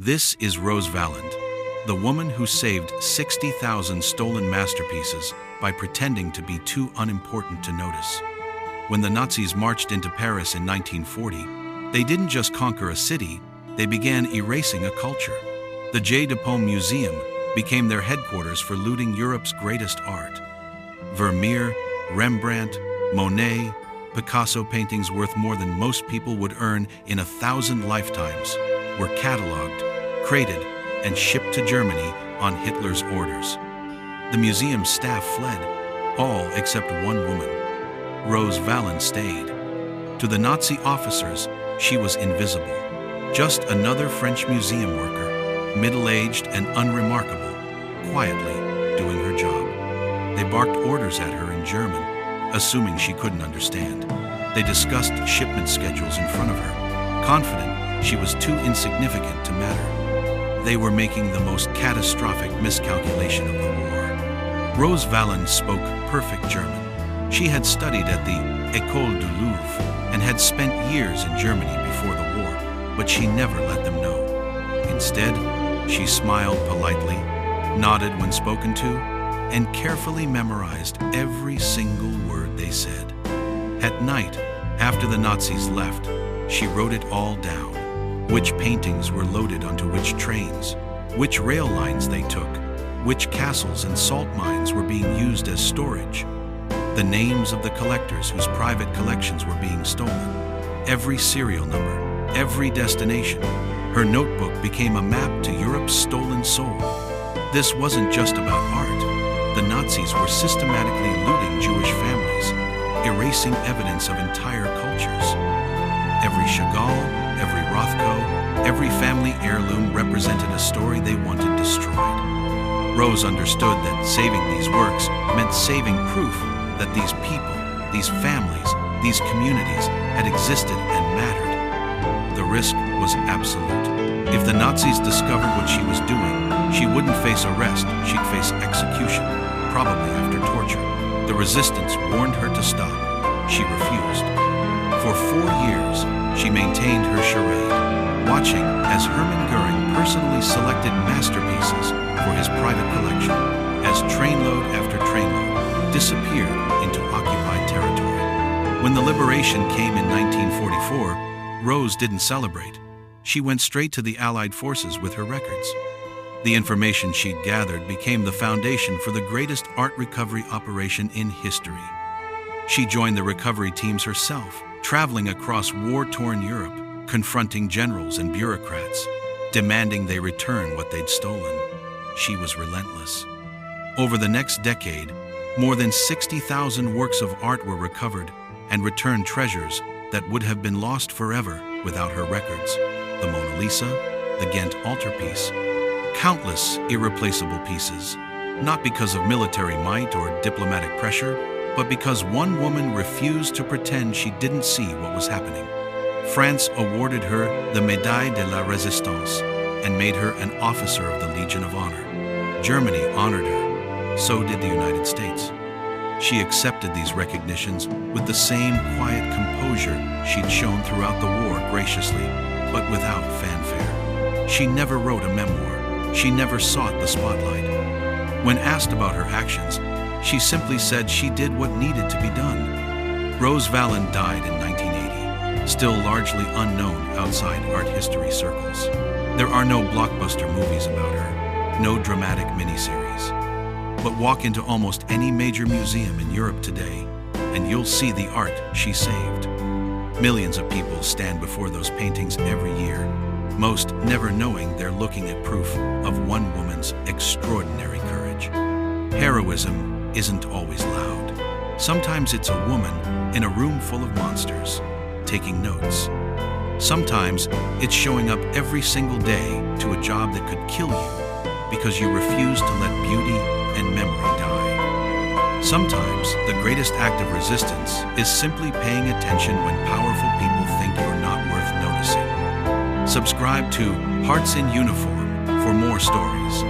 This is Rose Valland, the woman who saved 60,000 stolen masterpieces by pretending to be too unimportant to notice. When the Nazis marched into Paris in 1940, they didn't just conquer a city, they began erasing a culture. The Jeu de Paume Museum became their headquarters for looting Europe's greatest art. Vermeer, Rembrandt, Monet, Picasso paintings worth more than most people would earn in 1,000 lifetimes were catalogued, crated, and shipped to Germany on Hitler's orders. The museum's staff fled, all except one woman. Rose Valland stayed. To the Nazi officers, she was invisible, just another French museum worker, middle-aged and unremarkable, quietly doing her job. They barked orders at her in German, assuming she couldn't understand. They discussed shipment schedules in front of her, confident she was too insignificant to matter. They were making the most catastrophic miscalculation of the war. Rose Valland spoke perfect German. She had studied at the École du Louvre and had spent years in Germany before the war, but she never let them know. Instead, she smiled politely, nodded when spoken to, and carefully memorized every single word they said. At night, after the Nazis left, she wrote it all down. Which paintings were loaded onto which trains, which rail lines they took, which castles and salt mines were being used as storage, the names of the collectors whose private collections were being stolen, every serial number, every destination. Her notebook became a map to Europe's stolen soul. This wasn't just about art. The Nazis were systematically looting Jewish families, erasing evidence of entire cultures. Every Chagall, every Rothko, every family heirloom represented a story they wanted destroyed. Rose understood that saving these works meant saving proof that these people, these families, these communities had existed and mattered. The risk was absolute. If the Nazis discovered what she was doing, she wouldn't face arrest, she'd face execution, probably after torture. The resistance warned her to stop. She refused. For 4 years, she maintained her charade, watching as Hermann Goering personally selected masterpieces for his private collection, as trainload after trainload disappeared into occupied territory. When the liberation came in 1944, Rose didn't celebrate. She went straight to the Allied forces with her records. The information she'd gathered became the foundation for the greatest art recovery operation in history. She joined the recovery teams herself, traveling across war-torn Europe, confronting generals and bureaucrats, demanding they return what they'd stolen. She was relentless. Over the next decade, more than 60,000 works of art were recovered and returned, treasures that would have been lost forever without her records. The Mona Lisa, the Ghent altarpiece, countless irreplaceable pieces, not because of military might or diplomatic pressure, but because one woman refused to pretend she didn't see what was happening. France awarded her the Médaille de la Résistance and made her an officer of the Legion of Honor. Germany honored her, so did the United States. She accepted these recognitions with the same quiet composure she'd shown throughout the war, graciously, but without fanfare. She never wrote a memoir. She never sought the spotlight. When asked about her actions, she simply said she did what needed to be done. Rose Valland died in 1980, still largely unknown outside art history circles. There are no blockbuster movies about her, no dramatic miniseries. But walk into almost any major museum in Europe today, and you'll see the art she saved. Millions of people stand before those paintings every year, most never knowing they're looking at proof of one woman's extraordinary courage. Heroism isn't always loud. Sometimes it's a woman in a room full of monsters, taking notes. Sometimes it's showing up every single day to a job that could kill you because you refuse to let beauty and memory die. Sometimes the greatest act of resistance is simply paying attention when powerful people think you're not worth noticing. Subscribe to Hearts in Uniform for more stories.